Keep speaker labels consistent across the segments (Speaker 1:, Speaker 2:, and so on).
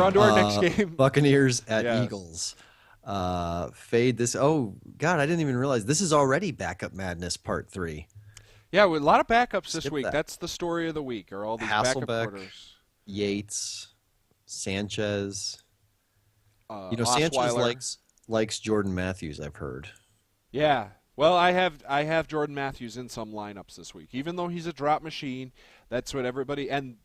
Speaker 1: We're on to our next game.
Speaker 2: Buccaneers at
Speaker 1: Yes.
Speaker 2: Eagles. Fade this. Oh God, I didn't even realize this is already Backup Madness Part 3.
Speaker 1: Yeah, with a lot of backups this
Speaker 2: Skip
Speaker 1: week.
Speaker 2: that.
Speaker 1: That's the story of the week, are all these backup
Speaker 2: Hasselbeck,
Speaker 1: quarters.
Speaker 2: Yates, Sanchez. You know, Sanchez
Speaker 1: Osweiler.
Speaker 2: likes Jordan Matthews, I've heard.
Speaker 1: Yeah. Well, I have Jordan Matthews in some lineups this week. Even though he's a drop machine, that's what everybody and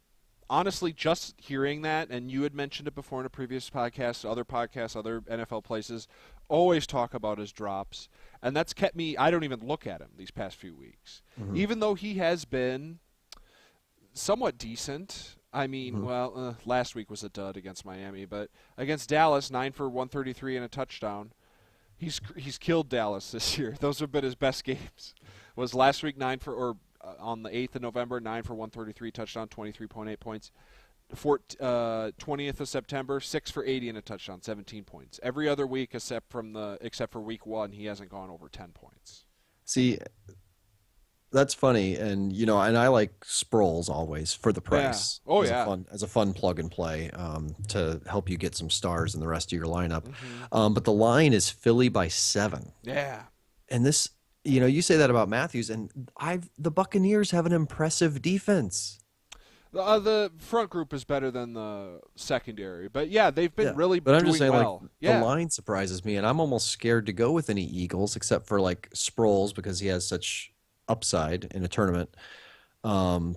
Speaker 1: honestly just hearing that, and you had mentioned it before in a previous podcast, other NFL places always talk about his drops, and that's kept me I don't even look at him these past few weeks.
Speaker 2: Hmm.
Speaker 1: Even though he has been somewhat decent. I mean,
Speaker 2: Hmm.
Speaker 1: well, last week was a dud against Miami, but against Dallas, 9 for 133 and a touchdown. He's killed Dallas this year. Those have been his best games. Was last week on the 8th of November, 9 for 133 touchdown, 23.8 points. 20th of September, 6 for 80 and a touchdown, 17 points. Every other week except for week 1, he hasn't gone over 10 points.
Speaker 2: See, that's funny, and and I like Sproles always for the
Speaker 1: Yeah.
Speaker 2: price.
Speaker 1: Oh
Speaker 2: as
Speaker 1: yeah.
Speaker 2: as a fun plug and play to help you get some stars in the rest of your lineup.
Speaker 1: Hmm.
Speaker 2: But the line is Philly by 7,
Speaker 1: Yeah.
Speaker 2: and this, you say that about Matthews, and the Buccaneers have an impressive defense.
Speaker 1: The front group is better than the secondary, but yeah, they've been
Speaker 2: Yeah,
Speaker 1: really
Speaker 2: but I'm just
Speaker 1: doing
Speaker 2: saying,
Speaker 1: well.
Speaker 2: like, the
Speaker 1: Yeah.
Speaker 2: line surprises me, and I'm almost scared to go with any Eagles except for like Sproles because he has such upside in a tournament. Um,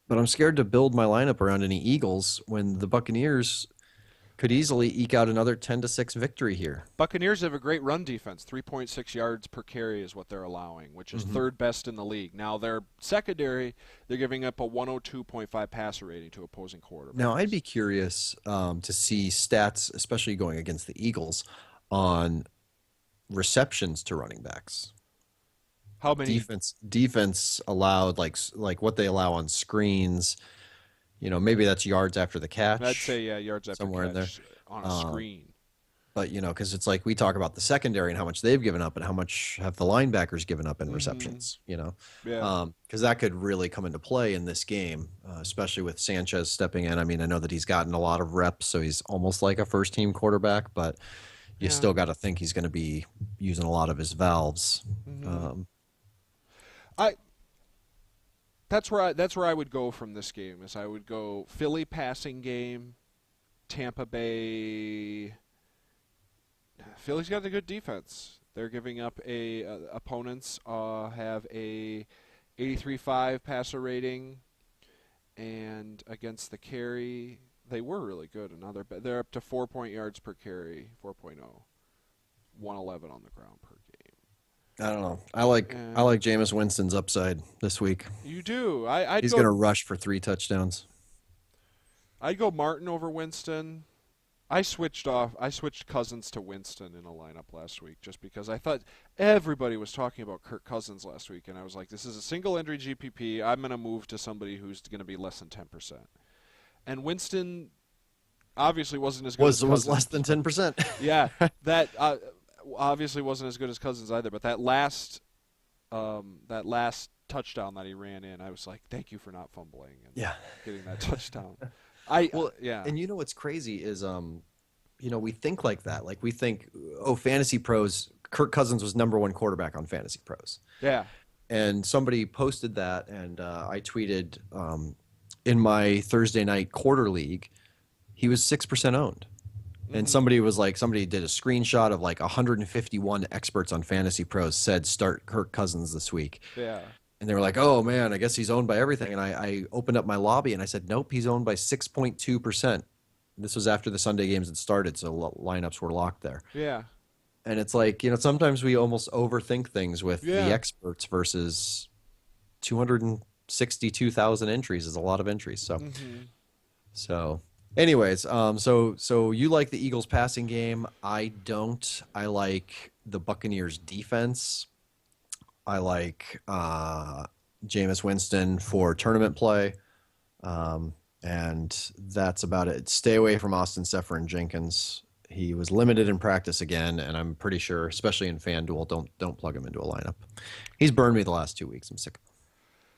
Speaker 2: but I'm scared to build my lineup around any Eagles when the Buccaneers could easily eke out another 10-6 victory here.
Speaker 1: Buccaneers have a great run defense. 3.6 yards per carry is what they're allowing, which is
Speaker 2: Hmm.
Speaker 1: third best in the league. Now, their secondary, they're giving up a 102.5 passer rating to opposing
Speaker 2: Now, I'd
Speaker 1: quarterbacks.
Speaker 2: be curious to see stats, especially going against the Eagles, on receptions to running backs.
Speaker 1: How many?
Speaker 2: Defense allowed like what they allow on screens. Maybe that's yards after the
Speaker 1: I'd
Speaker 2: catch,
Speaker 1: say, yeah, yards after
Speaker 2: somewhere in there.
Speaker 1: catch on a
Speaker 2: Um,
Speaker 1: screen.
Speaker 2: but because it's like we talk about the secondary and how much they've given up and how much have the linebackers given up in
Speaker 1: Hmm.
Speaker 2: receptions.
Speaker 1: Yeah.
Speaker 2: Because that could really come into play in this game, especially with Sanchez stepping in. I mean, I know that he's gotten a lot of reps, so he's almost like a first team quarterback, but you
Speaker 1: Yeah.
Speaker 2: still got to think he's going to be using a lot of his valves.
Speaker 1: Hmm.
Speaker 2: Um,
Speaker 1: I that's where I would go from this game. Is I would go Philly passing game, Tampa Bay. Philly's got a good defense. They're giving up opponents have a 83.5 passer rating, and against the carry they were really good. And now they're up to 4 yards per carry, 4.0, 111 on the ground per game.
Speaker 2: I don't know. I like Jameis Winston's upside this week.
Speaker 1: You do. I'd
Speaker 2: He's going to
Speaker 1: go.
Speaker 2: rush for 3 touchdowns.
Speaker 1: I'd go Martin over Winston. I switched Cousins to Winston in a lineup last week just because I thought everybody was talking about Kirk Cousins last week, and I was like, this is a single entry GPP. I'm going to move to somebody who's going to be less than 10%. And Winston obviously wasn't as good as
Speaker 2: Was
Speaker 1: Cousins.
Speaker 2: less than 10%.
Speaker 1: Yeah, that obviously wasn't as good as Cousins either. But that last touchdown that he ran in, I was like, thank you for not fumbling and
Speaker 2: Yeah.
Speaker 1: getting that touchdown.
Speaker 2: Well,
Speaker 1: Yeah.
Speaker 2: and what's crazy is we think like that. Like we think, oh, Fantasy Pros, Kirk Cousins was #1 quarterback on Fantasy Pros.
Speaker 1: Yeah.
Speaker 2: And somebody posted that, and I tweeted in my Thursday night quarter league, he was 6% owned. And
Speaker 1: Mhm.
Speaker 2: somebody did a screenshot of like 151 experts on Fantasy Pros said start Kirk Cousins this week.
Speaker 1: Yeah.
Speaker 2: And they were like, oh man, I guess he's owned by everything. And I opened up my lobby and I said, nope, he's owned by 6.2%. This was after the Sunday games had started, so lineups were locked there.
Speaker 1: Yeah.
Speaker 2: And it's like, sometimes we almost overthink things with the
Speaker 1: Yeah.
Speaker 2: experts versus 262,000 entries is a lot of entries. So,
Speaker 1: Mhm.
Speaker 2: so anyways, so you like the Eagles passing game. I don't. I like the Buccaneers defense. I like Jameis Winston for tournament play. And that's about it. Stay away from Austin Seferian Jenkins. He was limited in practice again, and I'm pretty sure, especially in FanDuel, don't plug him into a lineup. He's burned me the last 2 weeks. I'm sick.